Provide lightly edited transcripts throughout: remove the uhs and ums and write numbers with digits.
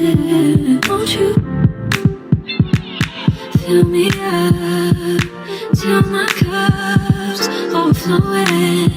Won't you fill me up till my cup's overflowing?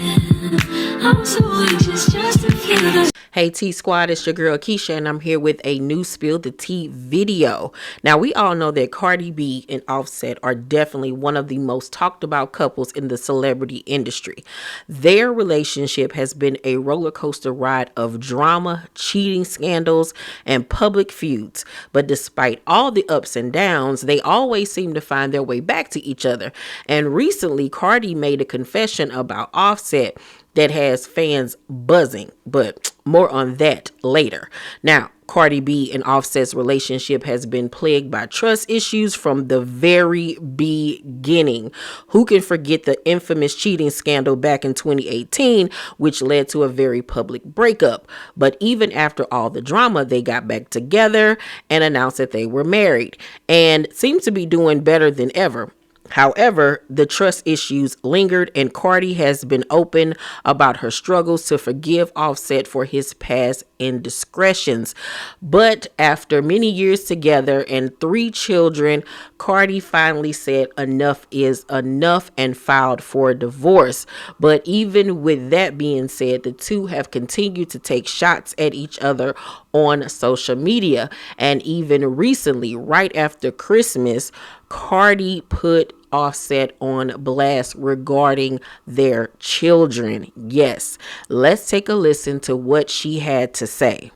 I'm so anxious just to feel the. Hey T Squad, it's your girl Keisha, and I'm here with a new Spill the Tea video. Now, we all know that Cardi B and Offset are definitely one of the most talked about couples in the celebrity industry. Their relationship has been a roller coaster ride of drama, cheating scandals, and public feuds. But despite all the ups and downs, they always seem to find their way back to each other. And recently, Cardi made a confession about Offset that has fans buzzing, but more on that later. Now, Cardi B and Offset's relationship has been plagued by trust issues from the very beginning. Who can forget the infamous cheating scandal back in 2018, which led to a very public breakup? But even after all the drama, they got back together and announced that they were married and seem to be doing better than ever. However, the trust issues lingered, and Cardi has been open about her struggles to forgive Offset for his past indiscretions. But after many years together and 3 children, Cardi finally said enough is enough and filed for divorce. But even with that being said, the two have continued to take shots at each other on social media. And even recently, right after Christmas, Cardi put Offset on blast regarding their children. Yes, let's take a listen to what she had to say.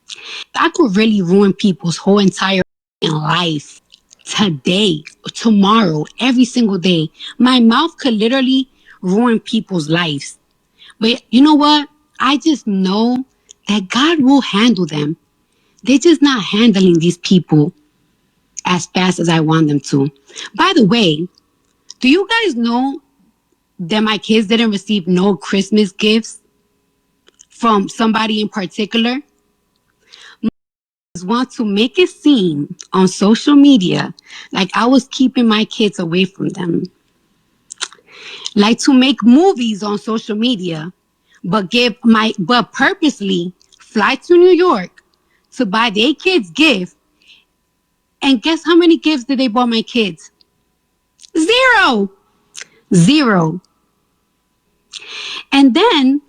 I could really ruin people's whole entire life today, tomorrow, every single day. My mouth could literally ruin people's lives. But you know what? I just know that God will handle them. They're just not handling these people as fast as I want them to. By the way, do you guys know that my kids didn't receive no Christmas gifts from somebody in particular? Want to make it seem on social media like I was keeping my kids away from them. Like to make movies on social media, but purposely fly to New York to buy their kids gifts. And guess how many gifts did they buy my kids? Zero. Zero. And then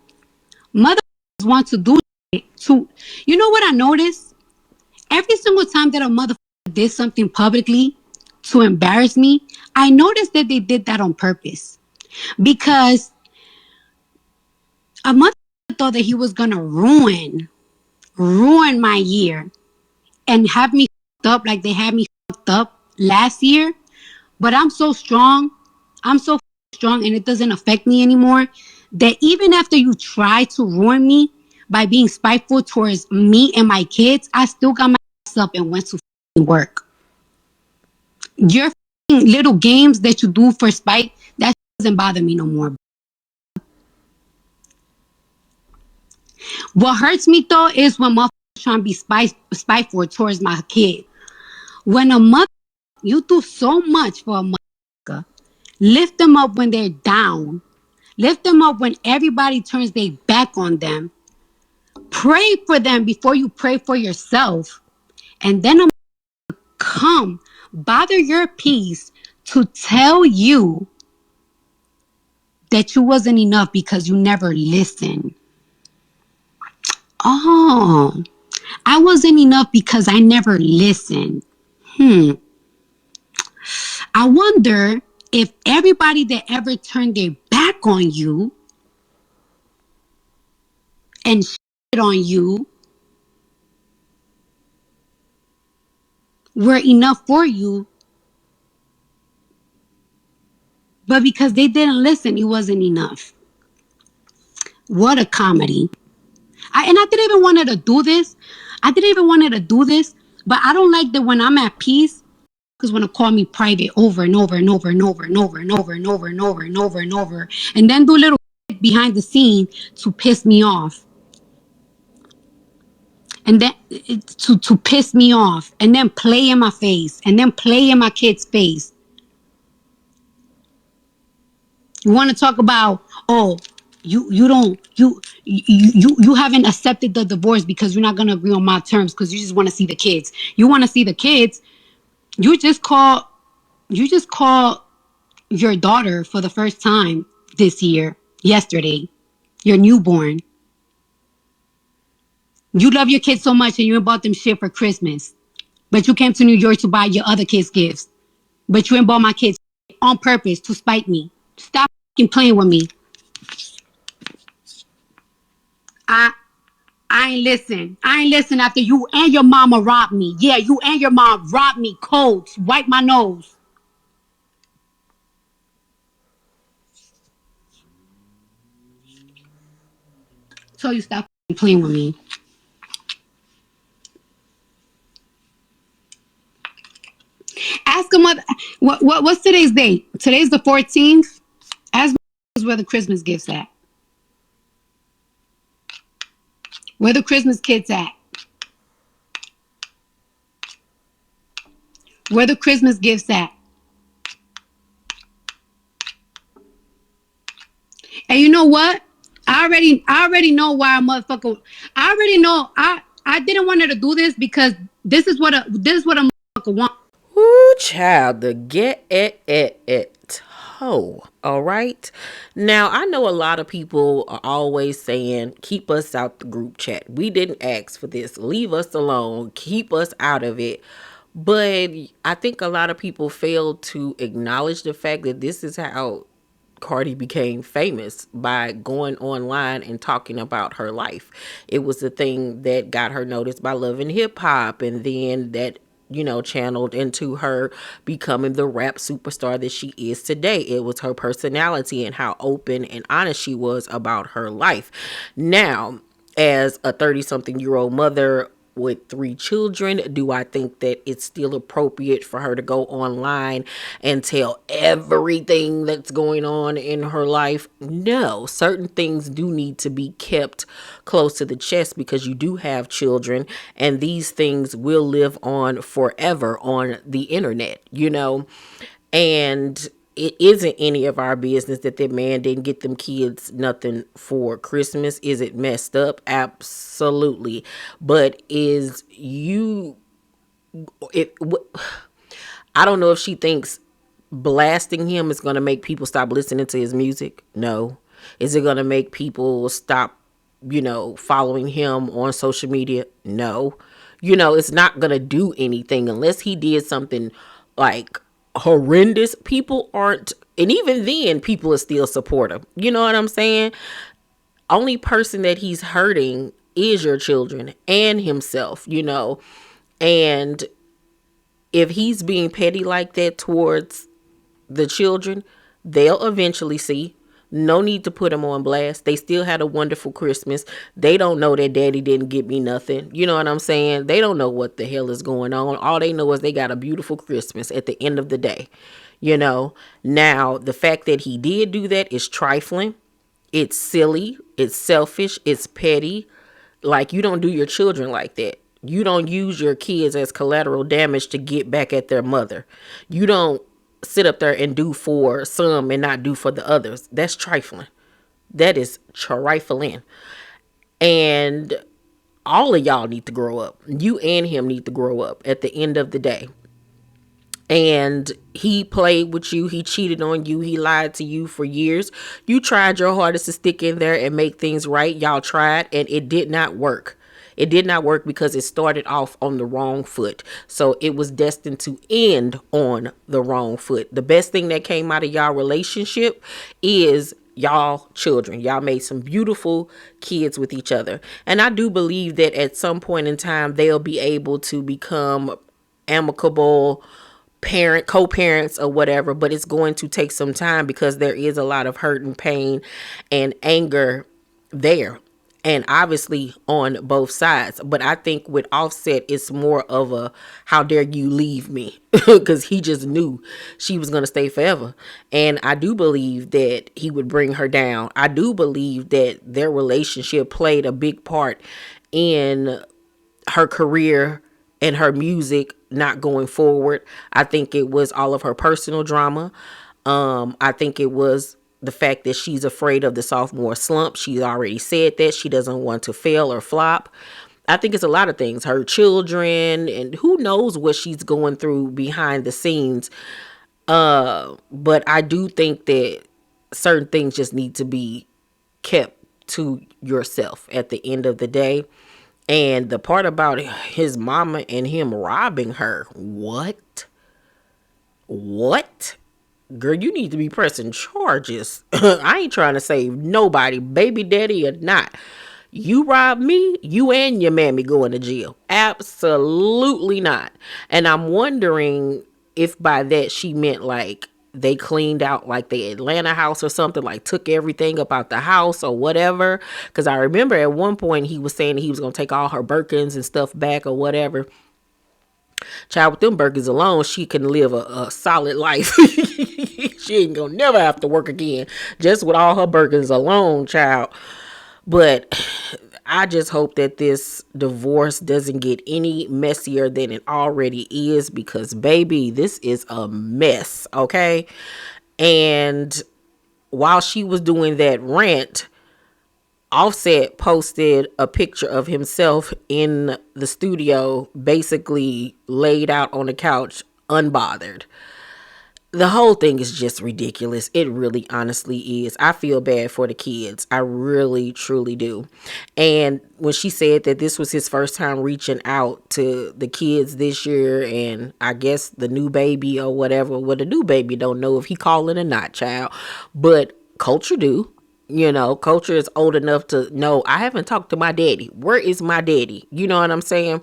mothers want to do it to, you know what I noticed? Every single time that a mother did something publicly to embarrass me, I noticed that they did that on purpose. Because a mother thought that he was going to ruin my year and have me up like they had me up last year. But I'm so strong. I'm so strong, and it doesn't affect me anymore, that even after you try to ruin me by being spiteful towards me and my kids, I still got my ass up and went to work. Your little games that you do for spite, that doesn't bother me no more. What hurts me though is when motherfuckers trying to be spiteful towards my kid. When a mother, you do so much for a motherfucker. Lift them up when they're down. Lift them up when everybody turns their back on them. Pray for them before you pray for yourself. And then a motherfucker come bother your peace to tell you that you wasn't enough because you never listened. Oh, I wasn't enough because I never listened. I wonder if everybody that ever turned their back on you and shit on you were enough for you, but because they didn't listen, it wasn't enough. What a comedy. I didn't even wanted to do this. But I don't like that when I'm at peace, because want to call me private over and over and over and over and over and over and over and over and over and over, and then do little behind the scene to piss me off. And then to piss me off, and then play in my face, and then play in my kid's face. You want to talk about, oh, you don't you haven't accepted the divorce because you're not gonna agree on my terms because you just want to see the kids. You want to see the kids. You just call your daughter for the first time this year, yesterday, your newborn. You love your kids so much and you bought them shit for Christmas. But you came to New York to buy your other kids gifts. But you ain't bought my kids on purpose to spite me. Stop playing with me. I I ain't listen. I ain't listen after you and your mama robbed me. Yeah, you and your mom robbed me cold. Wipe my nose. So you stop playing with me. Ask a mother. What's today's date? Today's the 14th. Ask where the Christmas gifts at. Where the Christmas kids at? Where the Christmas gifts at? And you know what? I already know why a motherfucker. I already know. I didn't want her to do this because this is what a motherfucker wants. Ooh, child, the get it hoe. All right. Now, I know a lot of people are always saying, keep us out the group chat. We didn't ask for this. Leave us alone. Keep us out of it. But I think a lot of people fail to acknowledge the fact that this is how Cardi became famous, by going online and talking about her life. It was the thing that got her noticed by Love and Hip Hop, and then that, channeled into her becoming the rap superstar that she is today. It was her personality and how open and honest she was about her life. Now, as a 30-something-year-old mother with 3 children, do I think that it's still appropriate for her to go online and tell everything that's going on in her life? No, certain things do need to be kept close to the chest because you do have children, and these things will live on forever on the internet. And it isn't any of our business that man didn't get them kids nothing for Christmas. Is it messed up? Absolutely. But it, I don't know if she thinks blasting him is going to make people stop listening to his music. No. Is it going to make people stop, following him on social media? No. It's not going to do anything unless he did something like horrendous. People aren't, and even then, people are still supportive. You know what I'm saying? Only person that he's hurting is your children and himself. And if he's being petty like that towards the children, they'll eventually see. No need to put them on blast. They still had a wonderful Christmas. They don't know that daddy didn't get me nothing. You know what I'm saying? They don't know what the hell is going on. All they know is they got a beautiful Christmas at the end of the day. Now the fact that he did do that is trifling. It's silly. It's selfish. It's petty. Like, you don't do your children like that. You don't use your kids as collateral damage to get back at their mother. You don't sit up there and do for some and not do for the others. That's trifling. That is trifling. And all of y'all need to grow up. You and him need to grow up at the end of the day. And he played with you. He cheated on you. He lied to you for years. You tried your hardest to stick in there and make things right. Y'all tried, and it did not work. It did not work because it started off on the wrong foot. So it was destined to end on the wrong foot. The best thing that came out of y'all relationship is y'all children. Y'all made some beautiful kids with each other. And I do believe that at some point in time, they'll be able to become amicable co-parents or whatever, but it's going to take some time because there is a lot of hurt and pain and anger there, and obviously on both sides. But I think with Offset, it's more of a how dare you leave me, because he just knew she was going to stay forever. And I do believe that he would bring her down. I do believe that their relationship played a big part in her career and her music not going forward. I think it was all of her personal drama. I think it was the fact that she's afraid of the sophomore slump. She's already said that she doesn't want to fail or flop. I think it's a lot of things, her children, and who knows what she's going through behind the scenes. But I do think that certain things just need to be kept to yourself at the end of the day. And the part about his mama and him robbing her, what? What? Girl, you need to be pressing charges. I ain't trying to save nobody, baby daddy or not. You rob me, you and your mammy going to jail. Absolutely not. And I'm wondering if by that she meant like they cleaned out like the Atlanta house or something, like took everything up out the house or whatever. Because I remember at one point he was saying he was going to take all her Birkins and stuff back or whatever. Child, with them Birkins alone, she can live a solid life. She ain't gonna never have to work again. Just with all her Birkins alone, child. But I just hope that this divorce doesn't get any messier than it already is, because baby, this is a mess, okay? And while she was doing that rant, Offset posted a picture of himself in the studio, basically laid out on the couch, unbothered. The whole thing is just ridiculous. It really honestly is. I feel bad for the kids. I really, truly do. And when she said that this was his first time reaching out to the kids this year, and I guess the new baby or whatever, well, the new baby don't know if he calling or not, child. But Culture do. You know, Culture is old enough to know, I haven't talked to my daddy. Where is my daddy? You know what I'm saying?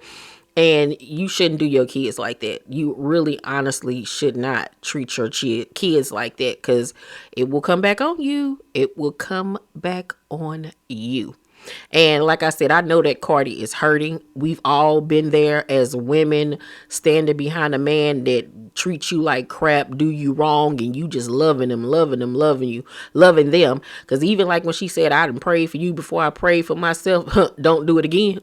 And you shouldn't do your kids like that. You really honestly should not treat your kids like that, because it will come back on you. It will come back on you. And like I said, I know that Cardi is hurting. We've all been there as women, standing behind a man that treats you like crap, do you wrong, and you just loving them, loving them. Because even like when she said, I didn't pray for you before I prayed for myself. Don't do it again.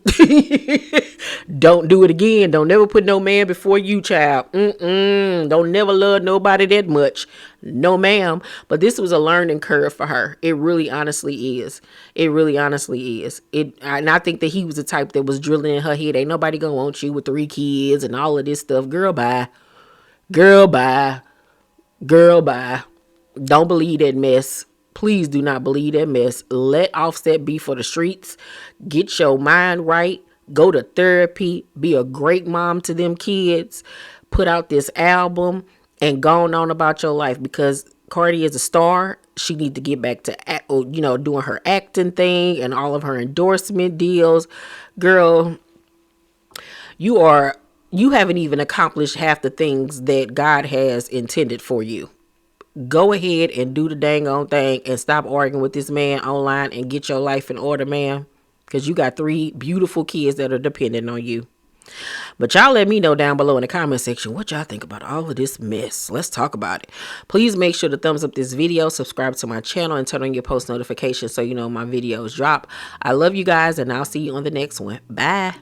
Don't do it again. Don't never put no man before you, child. Don't never love nobody that much. No, ma'am. But this was a learning curve for her. It really honestly is. It really honestly is. And I think that he was the type that was drilling in her head, ain't nobody gonna want you with 3 kids and all of this stuff. Girl, bye. Girl, bye. Girl, bye. Don't believe that mess. Please do not believe that mess. Let Offset be for the streets. Get your mind right. Go to therapy. Be a great mom to them kids. Put out this album and go on about your life, because Cardi is a star. She need to get back to doing her acting thing and all of her endorsement deals. Girl, you haven't even accomplished half the things that God has intended for you. Go ahead and do the dang on thing and stop arguing with this man online and get your life in order, man, because you got 3 beautiful kids that are dependent on you. But y'all let me know down below in the comment section what y'all think about all of this mess. Let's talk about it. Please make sure to thumbs up this video, subscribe to my channel, and turn on your post notifications so you know my videos drop. I love you guys, and I'll see you on the next one. Bye.